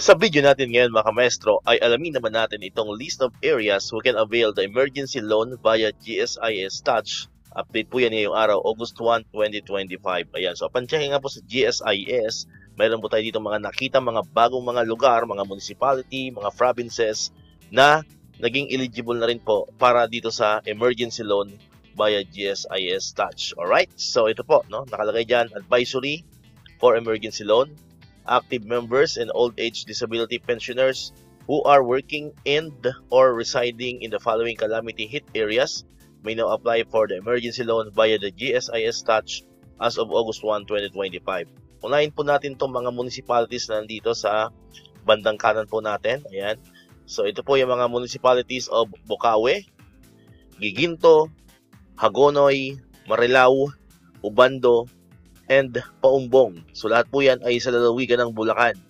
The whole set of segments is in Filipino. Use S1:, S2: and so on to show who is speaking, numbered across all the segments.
S1: Sa video natin ngayon mga kamaestro ay alamin naman natin itong list of areas who can avail the emergency loan via GSIS Touch. Update po yan ngayong araw, August 1, 2025. Ayan, so pansyahin nga po sa GSIS, mayroon po tayo dito mga nakita, mga bagong mga lugar, mga municipality, mga provinces na naging eligible na rin po para dito sa emergency loan via GSIS Touch. Alright, so ito po, no, nakalagay dyan, advisory for emergency loan. Active members and old age disability pensioners who are working in or residing in the following calamity hit areas may now apply for the emergency loan via the GSIS Touch as of August 1, 2025. Unahin po natin itong mga municipalities na nandito sa bandang kanan po natin. Ayan. So ito po yung mga municipalities of Bocaue, Giginto, Hagonoy, Marilao, Ubando, and Paumbong. So lahat po yan ay sa lalawigan ng Bulacan.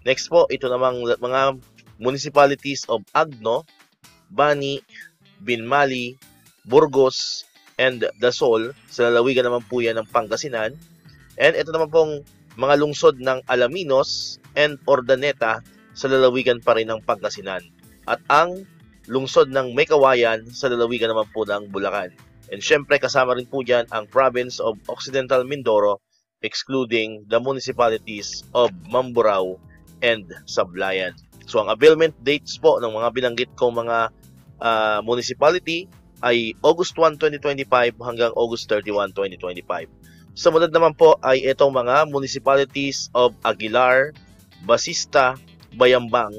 S1: Next po, ito namang mga municipalities of Agno, Bani, Binmali, Burgos, and Dasol. Sa lalawigan naman po yan ng Pangasinan. And ito naman pong mga lungsod ng Alaminos and Ordaneta sa lalawigan pa rin ng Pangasinan. At ang lungsod ng Meycauayan sa lalawigan naman po ng Bulacan. And syempre kasama rin po dyan ang province of Occidental Mindoro, excluding the municipalities of Mamburao and Sablayan. So ang availment dates po ng mga binanggit kong mga municipality ay August 1, 2025 hanggang August 31, 2025. Sumunod naman po ay itong mga municipalities of Aguilar, Basista, Bayambang,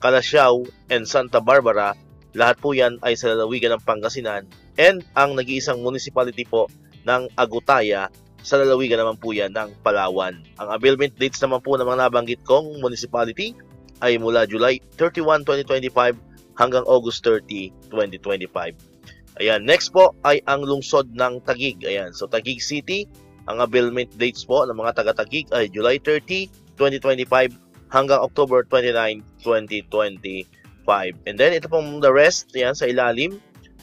S1: Calasiao, and Santa Barbara. Lahat po yan ay sa lalawigan ng Pangasinan. And ang nag-iisang municipality po ng Agutaya, sa lalawigan naman po yan ng Palawan. Ang availment dates naman po ng mga nabanggit kong municipality ay mula July 31, 2025 hanggang August 30, 2025. Ayan, next po ay ang lungsod ng Taguig. Ayan, so Taguig City, ang availment dates po ng mga taga-Taguig ay July 30, 2025 hanggang October 29, 2025. And then ito pong the rest, yan sa ilalim.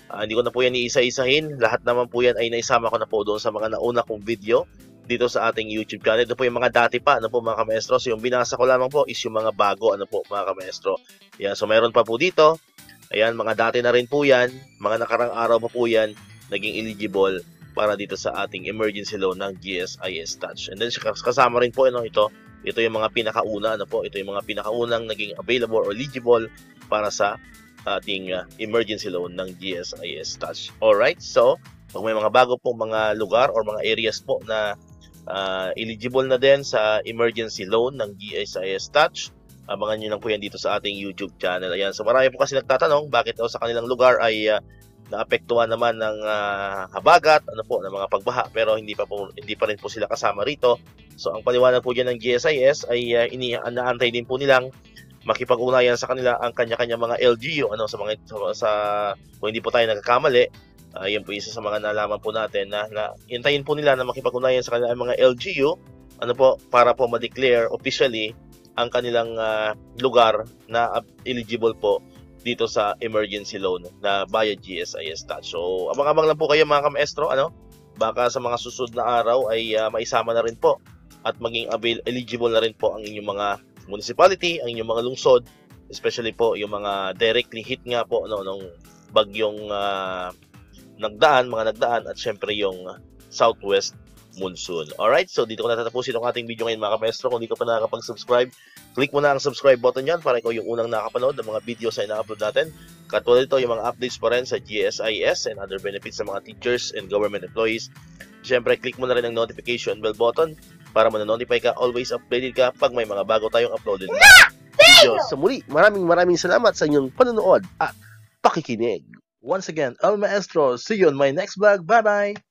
S1: Hindi ko na po yan iisa-isahin. Lahat naman po yan ay naisama ko na po doon sa mga nauna kong video dito sa ating YouTube channel. Ito po yung mga dati pa, ano po mga kamaestro. So yung binasa ko lamang po is yung mga bago, ano po mga kamaestro. Yan, so mayroon pa po dito. Ayan, mga dati na rin po yan. Mga nakarang araw pa po yan naging eligible para dito sa ating emergency loan ng GSIS Touch. And then kasama rin po ito yung mga pinakauna, ano po. Ito yung mga pinakaunang naging available or eligible para sa ating emergency loan ng GSIS Touch. Alright, so pag may mga bago pong mga lugar or mga areas po na eligible na din sa emergency loan ng GSIS Touch, abangan nyo lang po yan dito sa ating YouTube channel. Ayan, so marami po kasi nagtatanong bakit daw sa kanilang lugar ay naapektuhan naman ng habagat, ano po, ng mga pagbaha, pero hindi pa rin po sila kasama rito. So ang paliwanag po dyan ng GSIS ay inaantay din po nilang makipag-ugnayan sa kanila ang kanya-kanya mga LGU, ano, kung hindi po tayo nagkakamali, yan po isa sa mga nalaman po natin na hintayin po nila na makipag-ugnayan sa kanila ang mga LGU, ano po, para po ma-declare officially ang kanilang lugar na eligible po dito sa emergency loan na via GSIS Touch. So abang-abang lang po kayo mga kamaestro, ano, baka sa mga susunod na araw ay maisama na rin po at maging eligible na rin po ang inyong mga municipality, ang inyong mga lungsod, especially po yung mga directly hit nga po nung bagyong mga nagdaan at syempre yung southwest monsoon. Alright, so dito ko natatapusin ang ating video ngayon mga kamaestro. Kung di ka pa nakakapag-subscribe, click mo na ang subscribe button yan para ikaw yung unang nakapanood ng mga videos na ina-upload natin. Katulad ito yung mga updates pa rin sa GSIS and other benefits sa mga teachers and government employees. Syempre, click mo na rin ang notification bell button para ma-notify ka, always updated ka pag may mga bago tayong uploaded na videos. Sa muli, maraming salamat sa inyong panonood at pakikinig. Once again, El Maestro, see you on my next vlog. Bye-bye!